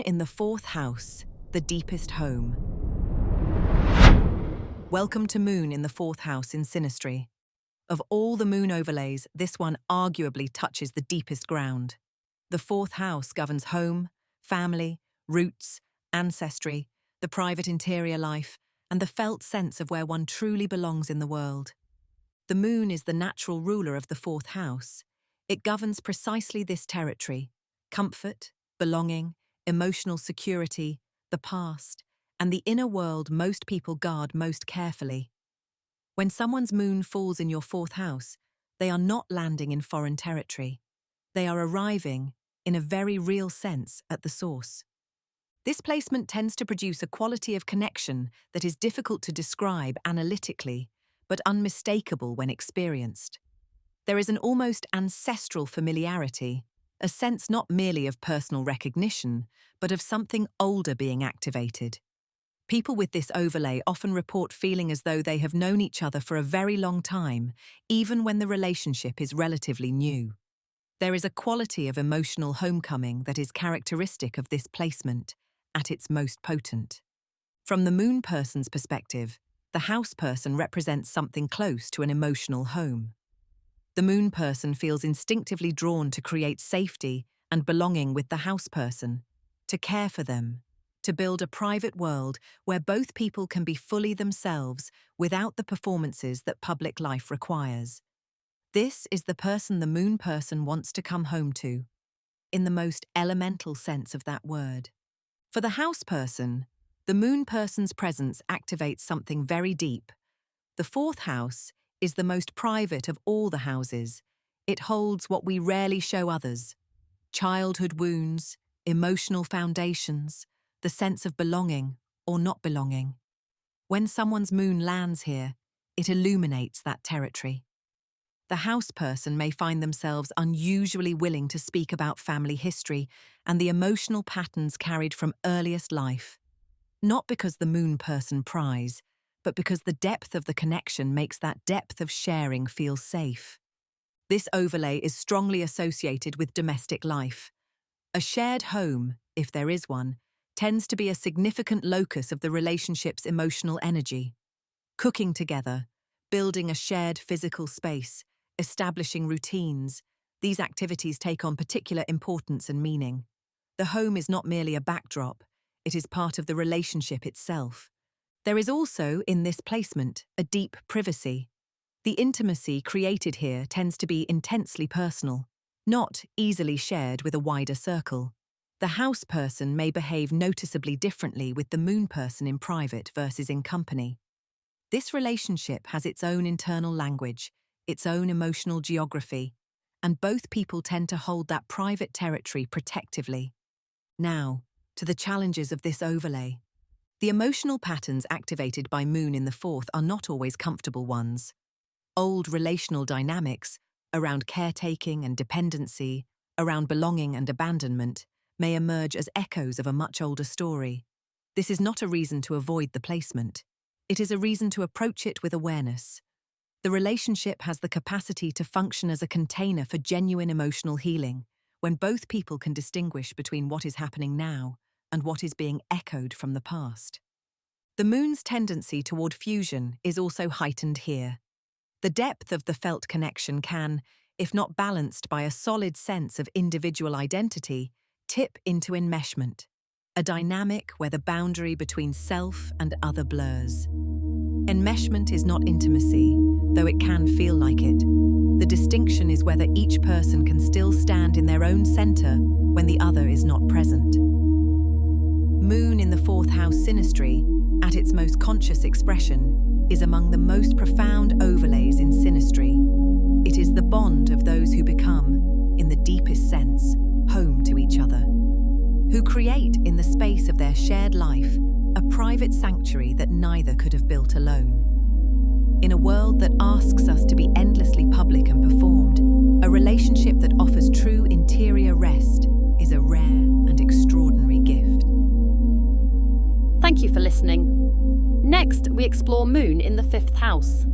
in the fourth house, the deepest home. Welcome to Moon in the fourth house in synastry. Of all the moon overlays, this one arguably touches the deepest ground. The fourth house governs home, family, roots, ancestry, the private interior life, and the felt sense of where one truly belongs in the world. The moon is the natural ruler of the fourth house. It governs precisely this territory: comfort, belonging, emotional security, the past, and the inner world most people guard most carefully. When someone's moon falls in your fourth house, they are not landing in foreign territory. They are arriving, in a very real sense, at the source. This placement tends to produce a quality of connection that is difficult to describe analytically, but unmistakable when experienced. There is an almost ancestral familiarity, a sense not merely of personal recognition, but of something older being activated. People with this overlay often report feeling as though they have known each other for a very long time, even when the relationship is relatively new. There is a quality of emotional homecoming that is characteristic of this placement, at its most potent. From the moon person's perspective, the house person represents something close to an emotional home. The moon person feels instinctively drawn to create safety and belonging with the house person, to care for them, to build a private world where both people can be fully themselves without the performances that public life requires. This is the person the moon person wants to come home to, in the most elemental sense of that word. For the house person, the moon person's presence activates something very deep. The fourth house is the most private of all the houses. It holds what we rarely show others: childhood wounds, emotional foundations, the sense of belonging or not belonging. When someone's moon lands here, it illuminates that territory. The house person may find themselves unusually willing to speak about family history and the emotional patterns carried from earliest life. Not because the moon person pries, but because the depth of the connection makes that depth of sharing feel safe. This overlay is strongly associated with domestic life. A shared home, if there is one, tends to be a significant locus of the relationship's emotional energy. Cooking together, building a shared physical space, establishing routines, these activities take on particular importance and meaning. The home is not merely a backdrop, it is part of the relationship itself. There is also, in this placement, a deep privacy. The intimacy created here tends to be intensely personal, not easily shared with a wider circle. The house person may behave noticeably differently with the moon person in private versus in company. This relationship has its own internal language, its own emotional geography, and both people tend to hold that private territory protectively. Now, to the challenges of this overlay. The emotional patterns activated by moon in the fourth are not always comfortable ones. Old relational dynamics, around caretaking and dependency, around belonging and abandonment, may emerge as echoes of a much older story. This is not a reason to avoid the placement. It is a reason to approach it with awareness. The relationship has the capacity to function as a container for genuine emotional healing, when both people can distinguish between what is happening now and what is being echoed from the past. The moon's tendency toward fusion is also heightened here. The depth of the felt connection can, if not balanced by a solid sense of individual identity, tip into enmeshment, a dynamic where the boundary between self and other blurs. Enmeshment is not intimacy, though it can feel like it. The distinction is whether each person can still stand in their own center when the other is not present. Moon in the fourth house synastry, at its most conscious expression, is among the most profound overlays in synastry. It is the bond of those who become, in the deepest sense, home to each other, who create in the space of their shared life a private sanctuary that neither could have built alone. In a world that asks us to be endlessly public and performed, a relationship that offers true interior rest is a rare and extraordinary gift. Thank you for listening. Next, we explore Moon in the fifth house.